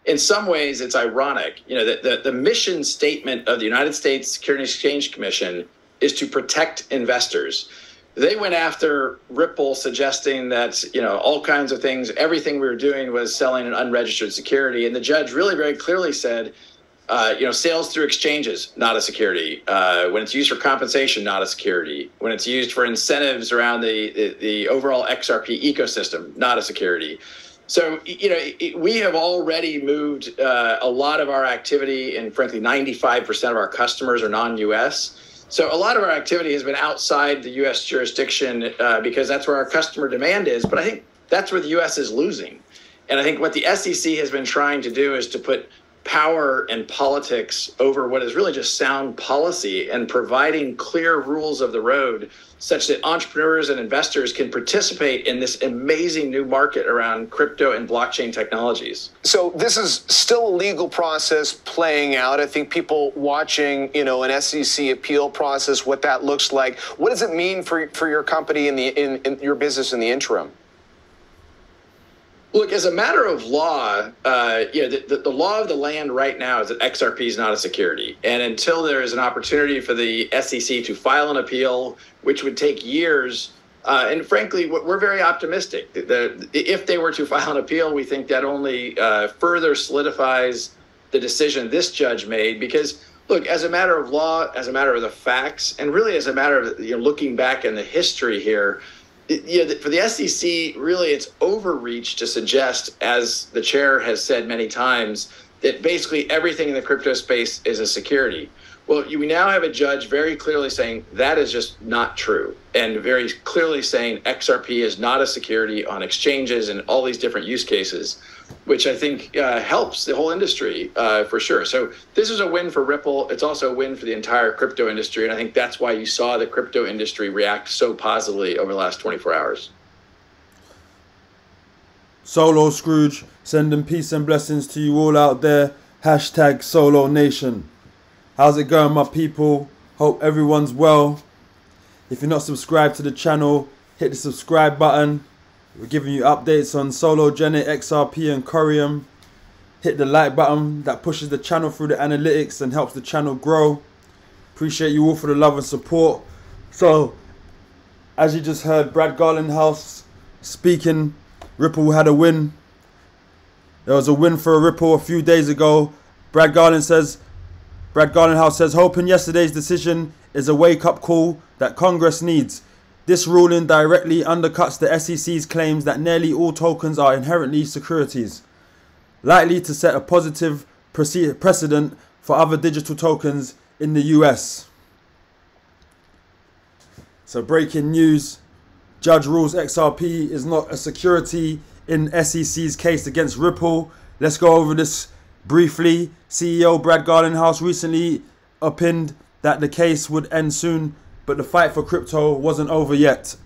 in some ways, it's ironic. You know, the mission statement of the United States Securities and Exchange Commission is to protect investors. They went after Ripple, suggesting that, you know, all kinds of things, everything we were doing was selling an unregistered security. And the judge really very clearly said, you know, sales through exchanges, not a security. When it's used for compensation, not a security. When it's used for incentives around the overall XRP ecosystem, not a security. So, you know, we have already moved a lot of our activity, and frankly, 95% of our customers are non-US. So a lot of our activity has been outside the U.S. jurisdiction because that's where our customer demand is. But I think that's where the U.S. is losing. And I think what the SEC has been trying to do is to put power and politics over what is really just sound policy and providing clear rules of the road such that entrepreneurs and investors can participate in this amazing new market around crypto and blockchain technologies. So this is still a legal process playing out. I think people watching, you know, an SEC appeal process, what that looks like. What does it mean for your company in your business in the interim? Look, as a matter of law, you know, the law of the land right now is that XRP is not a security. And until there is an opportunity for the SEC to file an appeal, which would take years, and frankly, we're very optimistic. If they were to file an appeal, we think that only further solidifies the decision this judge made. Because, look, as a matter of law, as a matter of the facts, and really as a matter of, you know, looking back in the history here, for the SEC, really, it's overreach to suggest, as the chair has said many times, that basically everything in the crypto space is a security. Well, we now have a judge very clearly saying that is just not true, and very clearly saying XRP is not a security on exchanges and all these different use cases, which I think helps the whole industry for sure. So this is a win for Ripple. It's also a win for the entire crypto industry. And I think that's why you saw the crypto industry react so positively over the last 24 hours. Solo Scrooge, sending peace and blessings to you all out there. Hashtag Solo Nation. How's it going, my people? Hope everyone's well. If you're not subscribed to the channel, hit the subscribe button. We're giving you updates on Solo, Genet, XRP and Corium. Hit the like button. That pushes the channel through the analytics and helps the channel grow. Appreciate you all for the love and support. So, as you just heard, Brad Garlinghouse speaking. Ripple had a win. There was a win for Ripple a few days ago. Brad Garlinghouse says, hoping yesterday's decision is a wake-up call that Congress needs. This ruling directly undercuts the SEC's claims that nearly all tokens are inherently securities, likely to set a positive precedent for other digital tokens in the US. So breaking news, judge rules XRP is not a security in SEC's case against Ripple. Let's go over this briefly. CEO Brad Garlinghouse recently opined that the case would end soon, but the fight for crypto wasn't over yet.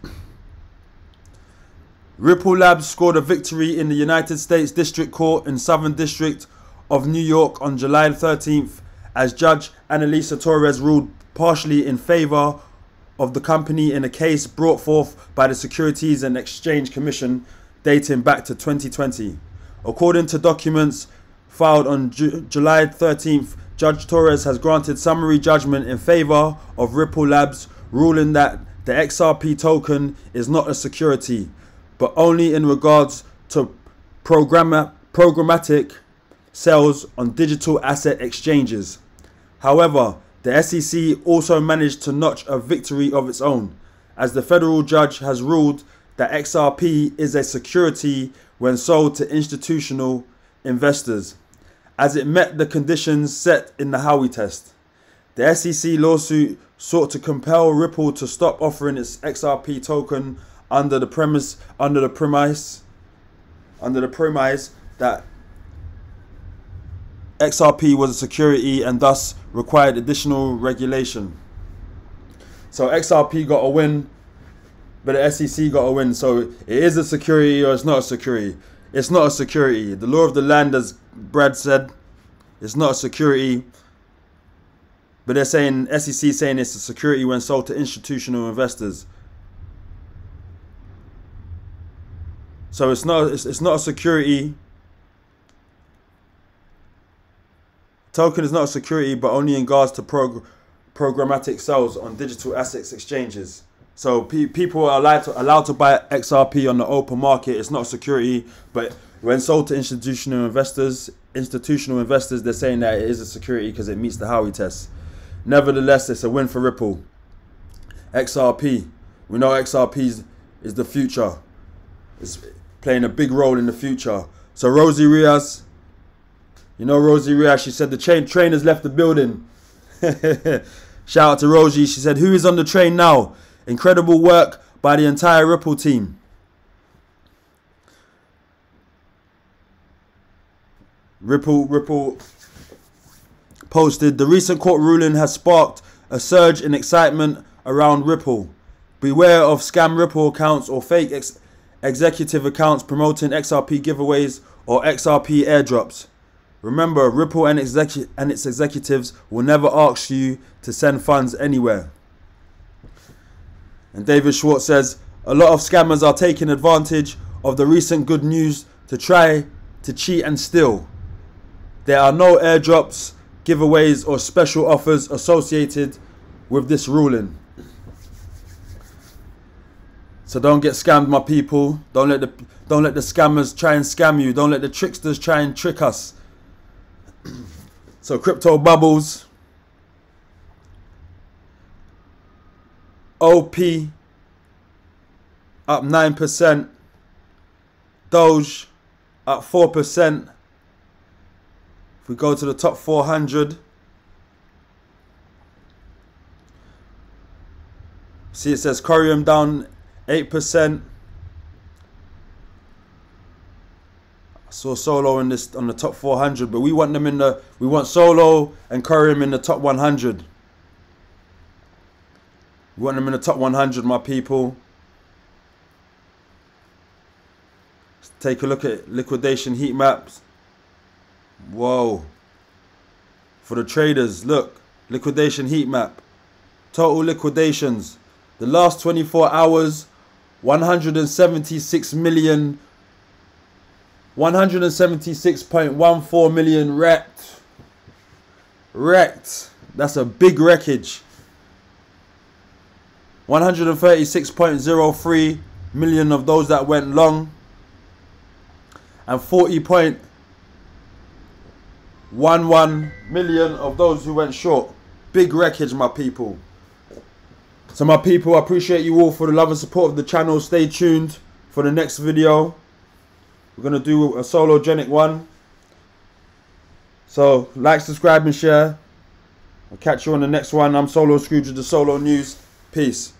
Ripple Labs scored a victory in the United States District Court in Southern District of New York on July 13th as Judge Annalisa Torres ruled partially in favor of the company in a case brought forth by the Securities and Exchange Commission dating back to 2020. According to documents filed on July 13th, Judge Torres has granted summary judgment in favor of Ripple Labs, ruling that the XRP token is not a security, but only in regards to programmatic sales on digital asset exchanges. However, the SEC also managed to notch a victory of its own, as the federal judge has ruled that XRP is a security when sold to institutional investors, as it met the conditions set in the Howey test. The SEC lawsuit sought to compel Ripple to stop offering its XRP token under the premise that XRP was a security and thus required additional regulation. So XRP got a win, but the SEC got a win. So it is a security or it's not a security. It's not a security. The law of the land, as Brad said, it's not a security. But they're saying, SEC saying it's a security when sold to institutional investors. So it's not a security Token is not a security, but only in regards to programmatic sales on digital assets exchanges. So people are allowed to buy XRP on the open market. It's not a security, but when sold to institutional investors, they're saying that it is a security because it meets the Howey test. Nevertheless, it's a win for Ripple. XRP, we know XRP is the future. It's playing a big role in the future. So Rosie Riaz, you know Rosie Riaz, she said the train has left the building. Shout out to Rosie. She said, who is on the train now? Incredible work by the entire Ripple team. Ripple posted, the recent court ruling has sparked a surge in excitement around Ripple. Beware of scam Ripple accounts or fake executive accounts promoting XRP giveaways or XRP airdrops. Remember, Ripple and its executives will never ask you to send funds anywhere. And David Schwartz says, a lot of scammers are taking advantage of the recent good news to try to cheat and steal. There are no airdrops, giveaways, or special offers associated with this ruling. So don't get scammed, my people. Don't let the scammers try and scam you. Don't let the tricksters try and trick us. So crypto bubbles. OP up 9%. Doge up 4%. If we go to the top 400, see it says Corium down 8%. I saw Solo in this on the top 400, but we want them in the we want Solo and Corium in the top 100. We want them in the top 100, my people. Let's take a look at liquidation heat maps. Whoa. For the traders, look. Liquidation heat map. Total liquidations. The last 24 hours, 176.14 million wrecked. Wrecked. That's a big wreckage. 136.03 million of those that went long. And 40.11 million of those who went short. Big wreckage, my people. So my people, I appreciate you all for the love and support of the channel. Stay tuned for the next video. We're going to do a solo-genic one. So like, subscribe and share. I'll catch you on the next one. I'm Solo Scrooge with the Solo News. Peace.